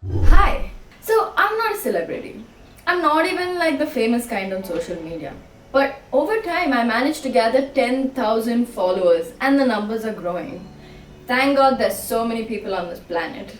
Hi! So, I'm not a celebrity. I'm not even like the famous kind on social media. But over time, I managed to gather 10,000 followers, and the numbers are growing. Thank God there's so many people on this planet.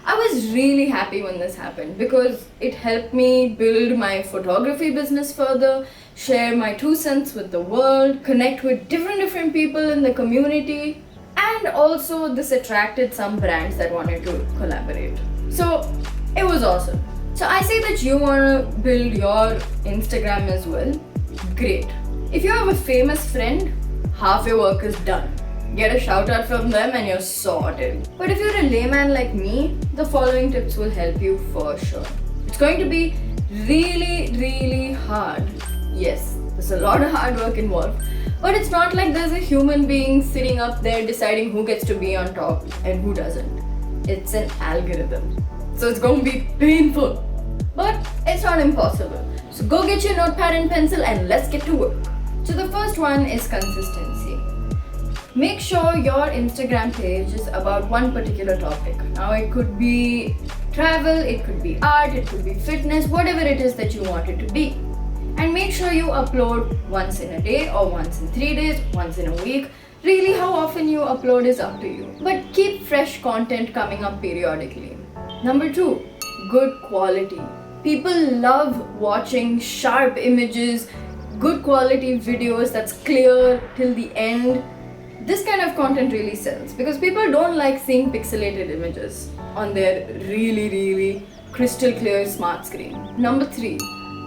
I was really happy when this happened because it helped me build my photography business further, share my 2 cents with the world, connect with different people in the community, and also this attracted some brands that wanted to collaborate. So it was awesome. So I say that you want to build your Instagram as well. Great. If you have a famous friend, half your work is done. Get a shout out from them and you're sorted. But if you're a layman like me, the following tips will help you for sure. It's going to be really hard. Yes, there's a lot of hard work involved. But it's not like there's a human being sitting up there deciding who gets to be on top and who doesn't. It's an algorithm. So it's going to be painful. But it's not impossible. So go get your notepad and pencil and let's get to work. So the first one is consistency. Make sure your Instagram page is about one particular topic. Now it could be travel, it could be art, it could be fitness, whatever it is that you want it to be. And make sure you upload once in a day or once in 3 days, once in a week. Really, how often you upload is up to you. But keep fresh content coming up periodically. Number 2, good quality. People love watching sharp images, good quality videos that's clear till the end. This kind of content really sells because people don't like seeing pixelated images on their really crystal clear smart screen. Number 3,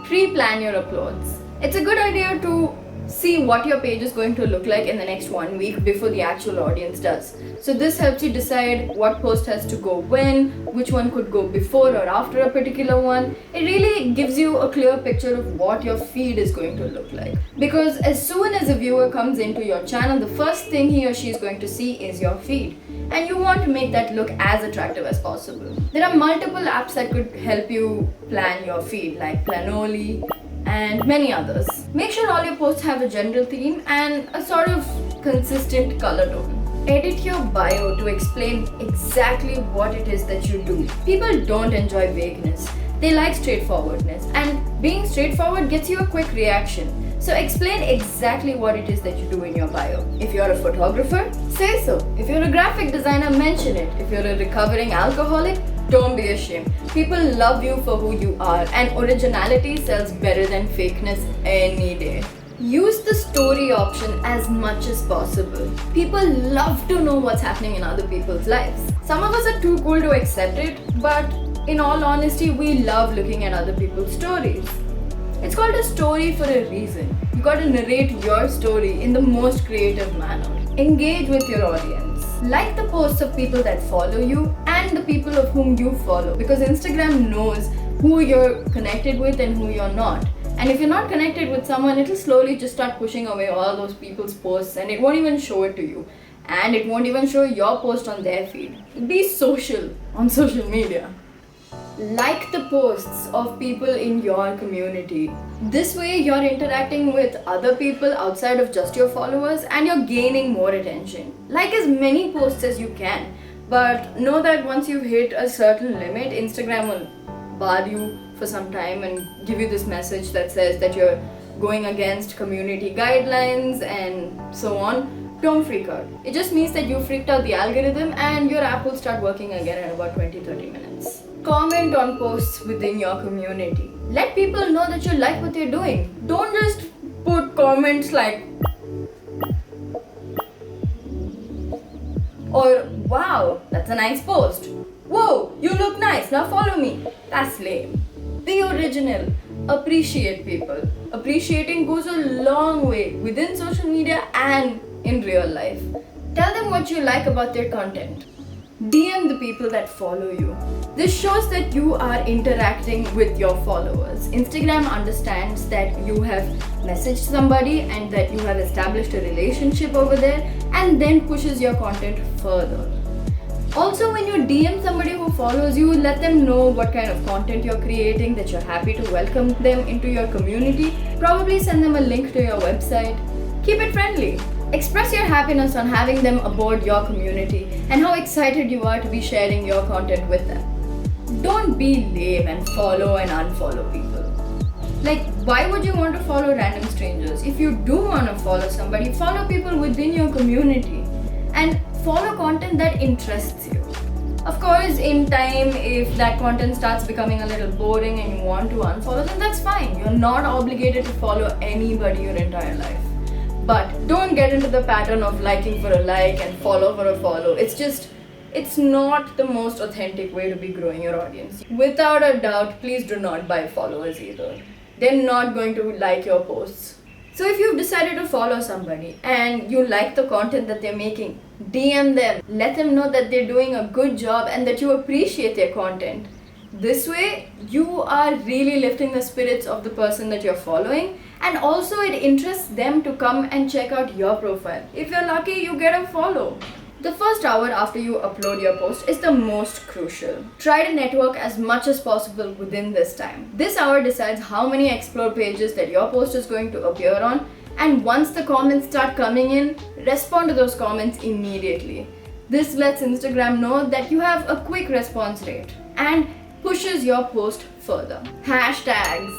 pre-plan your uploads. It's a good idea to see what your page is going to look like in the next 1 week before the actual audience does. So this helps you decide what post has to go when, which one could go before or after a particular one. It really gives you a clear picture of what your feed is going to look like. Because as soon as a viewer comes into your channel, the first thing he or she is going to see is your feed. And you want to make that look as attractive as possible. There are multiple apps that could help you plan your feed like Planoly and many others. Make sure all your posts have a general theme and a sort of consistent color tone. Edit your bio to explain exactly what it is that you do. People don't enjoy vagueness. They like straightforwardness, and being straightforward gets you a quick reaction. So explain exactly what it is that you do in your bio. If you're a photographer, say so. If you're a graphic designer, mention it. If you're a recovering alcoholic, don't be ashamed. People love you for who you are, and originality sells better than fakeness any day. Use the story option as much as possible. People love to know what's happening in other people's lives. Some of us are too cool to accept it, but in all honesty, we love looking at other people's stories. It's called a story for a reason. You gotta narrate your story in the most creative manner. Engage with your audience. Like the posts of people that follow you and the people of whom you follow, because Instagram knows who you're connected with and who you're not. And if you're not connected with someone, it'll slowly just start pushing away all those people's posts and it won't even show it to you. And it won't even show your post on their feed. Be social on social media. Like the posts of people in your community. This way you're interacting with other people outside of just your followers and you're gaining more attention. Like as many posts as you can, but know that once you hit a certain limit, Instagram will bar you for some time and give you this message that says that you're going against community guidelines and so on. Don't freak out. It just means that you freaked out the algorithm and your app will start working again in about 20-30 minutes. Comment on posts within your community. Let people know that you like what they're doing. Don't just put comments like, or wow, that's a nice post. Whoa, you look nice, now follow me. That's lame. Be original. Appreciate people. Appreciating goes a long way within social media and in real life. Tell them what you like about their content. DM the people that follow you. This shows that you are interacting with your followers. Instagram understands that you have messaged somebody and that you have established a relationship over there and then pushes your content further. Also, when you DM somebody who follows you, let them know what kind of content you're creating, that you're happy to welcome them into your community. Probably send them a link to your website. Keep it friendly. Express your happiness on having them aboard your community and how excited you are to be sharing your content with them. Don't be lame and follow and unfollow people. Like, why would you want to follow random strangers? If you do want to follow somebody, follow people within your community and follow content that interests you. Of course, in time, if that content starts becoming a little boring and you want to unfollow, then that's fine. You're not obligated to follow anybody your entire life. But don't get into the pattern of liking for a like and follow for a follow. It's not the most authentic way to be growing your audience. Without a doubt, please do not buy followers either. They're not going to like your posts. So if you've decided to follow somebody and you like the content that they're making, DM them. Let them know that they're doing a good job and that you appreciate their content. This way, you are really lifting the spirits of the person that you're following, and also it interests them to come and check out your profile. If you're lucky, you get a follow. The first hour after you upload your post is the most crucial. Try to network as much as possible within this time. This hour decides how many explore pages that your post is going to appear on, and once the comments start coming in, respond to those comments immediately. This lets Instagram know that you have a quick response rate and pushes your post further. Hashtags.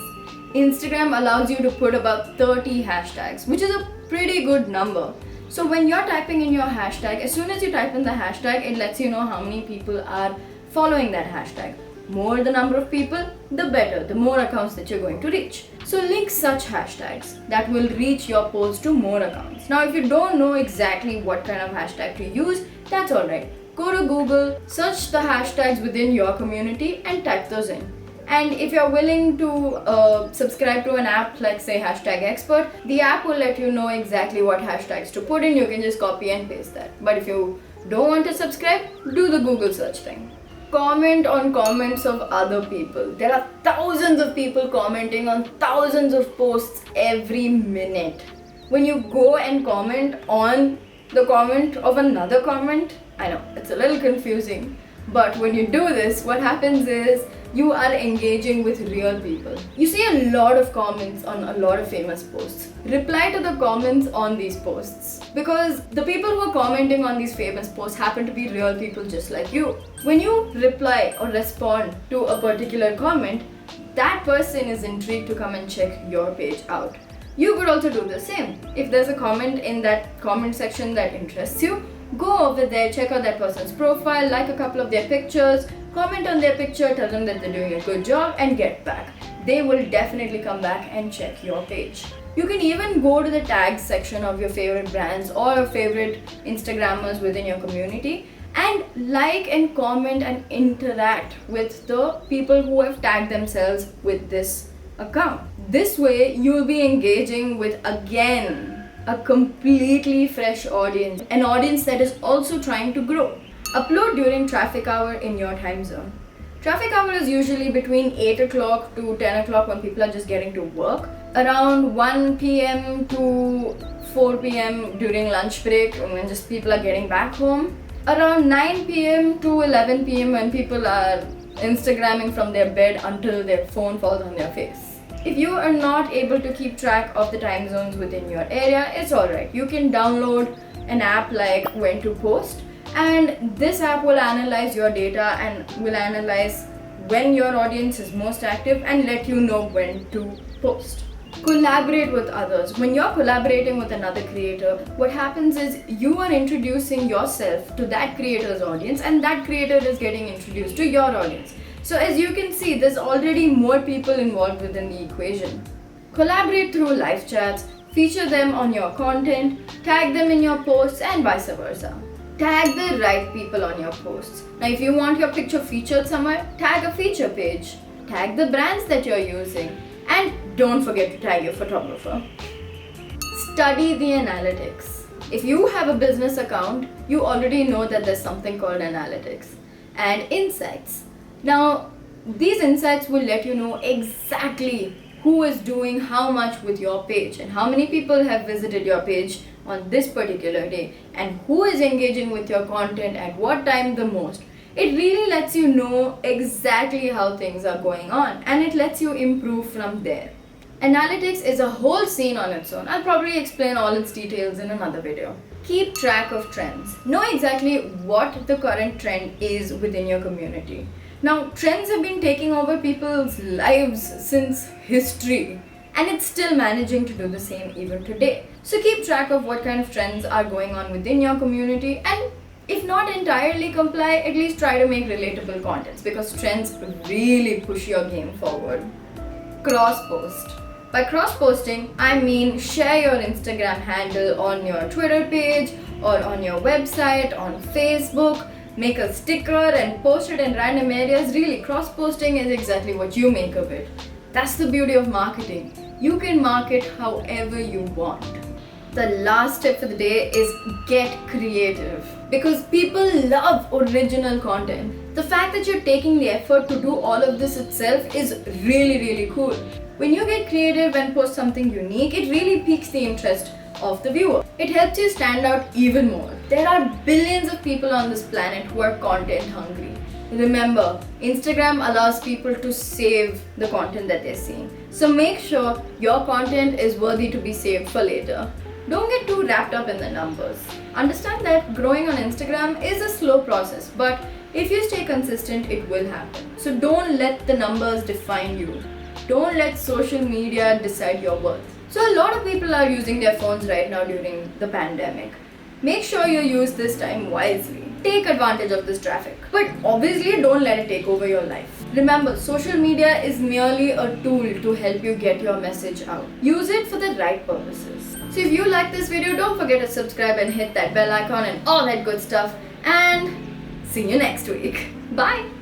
Instagram allows you to put about 30 hashtags, which is a pretty good number. So when you're typing in your hashtag, as soon as you type in the hashtag, it lets you know how many people are following that hashtag. More the number of people, the better, the more accounts that you're going to reach. So link such hashtags that will reach your post to more accounts. Now, if you don't know exactly what kind of hashtag to use, that's alright. Go to Google, search the hashtags within your community and type those in. And if you're willing to subscribe to an app like say Hashtag Expert, the app will let you know exactly what hashtags to put in. You can just copy and paste that. But if you don't want to subscribe, do the Google search thing. Comment on comments of other people. There are thousands of people commenting on thousands of posts every minute. When you go and comment on the comment of another comment, I know it's a little confusing, but when you do this, what happens is you are engaging with real people. You see a lot of comments on a lot of famous posts. Reply to the comments on these posts, because the people who are commenting on these famous posts happen to be real people just like you. When you reply or respond to a particular comment, that person is intrigued to come and check your page out. You could also do the same. If there's a comment in that comment section that interests you, go over there, check out that person's profile, like a couple of their pictures, comment on their picture, tell them that they're doing a good job, and get back. They will definitely come back and check your page. You can even go to the tags section of your favorite brands or your favorite Instagrammers within your community and like and comment and interact with the people who have tagged themselves with this account. This way, you'll be engaging with, again, a completely fresh audience, an audience that is also trying to grow. Upload during traffic hour in your time zone. Traffic hour is usually between 8 o'clock to 10 o'clock when people are just getting to work. Around 1 p.m. to 4 p.m. during lunch break when just people are getting back home. Around 9 p.m. to 11 p.m. when people are Instagramming from their bed until their phone falls on their face. If you are not able to keep track of the time zones within your area, it's alright. You can download an app like When to Post, and this app will analyze your data and will analyze when your audience is most active and let you know when to post. Collaborate with others. When you're collaborating with another creator, what happens is you are introducing yourself to that creator's audience and that creator is getting introduced to your audience. So as you can see, there's already more people involved within the equation. Collaborate through live chats, feature them on your content, tag them in your posts, and vice versa. Tag the right people on your posts. Now if you want your picture featured somewhere, tag a feature page. Tag the brands that you're using. And don't forget to tag your photographer. Study the analytics. If you have a business account, you already know that there's something called analytics and insights. Now, these insights will let you know exactly who is doing how much with your page and how many people have visited your page on this particular day and who is engaging with your content at what time the most. It really lets you know exactly how things are going on and it lets you improve from there. Analytics is a whole scene on its own. I'll probably explain all its details in another video. Keep track of trends. Know exactly what the current trend is within your community. Now, trends have been taking over people's lives since history, and it's still managing to do the same even today. So, keep track of what kind of trends are going on within your community, and if not entirely comply, at least try to make relatable contents because trends really push your game forward. Cross post. By cross posting, I mean share your Instagram handle on your Twitter page or on your website, on Facebook, make a sticker and post it in random areas. Really, cross posting is exactly what you make of it. That's the beauty of marketing. You can market however you want. The last tip for the day is get creative because people love original content. The fact that you're taking the effort to do all of this itself is really cool. When you get creative and post something unique, it really piques the interest of the viewer. It helps you stand out even more. There are billions of people on this planet who are content hungry. Remember, Instagram allows people to save the content that they're seeing. So make sure your content is worthy to be saved for later. Don't get too wrapped up in the numbers. Understand that growing on Instagram is a slow process, but if you stay consistent, it will happen. So don't let the numbers define you. Don't let social media decide your worth. So a lot of people are using their phones right now during the pandemic. Make sure you use this time wisely. Take advantage of this traffic. But obviously don't let it take over your life. Remember, social media is merely a tool to help you get your message out. Use it for the right purposes. So if you like this video, don't forget to subscribe and hit that bell icon and all that good stuff. And see you next week. Bye!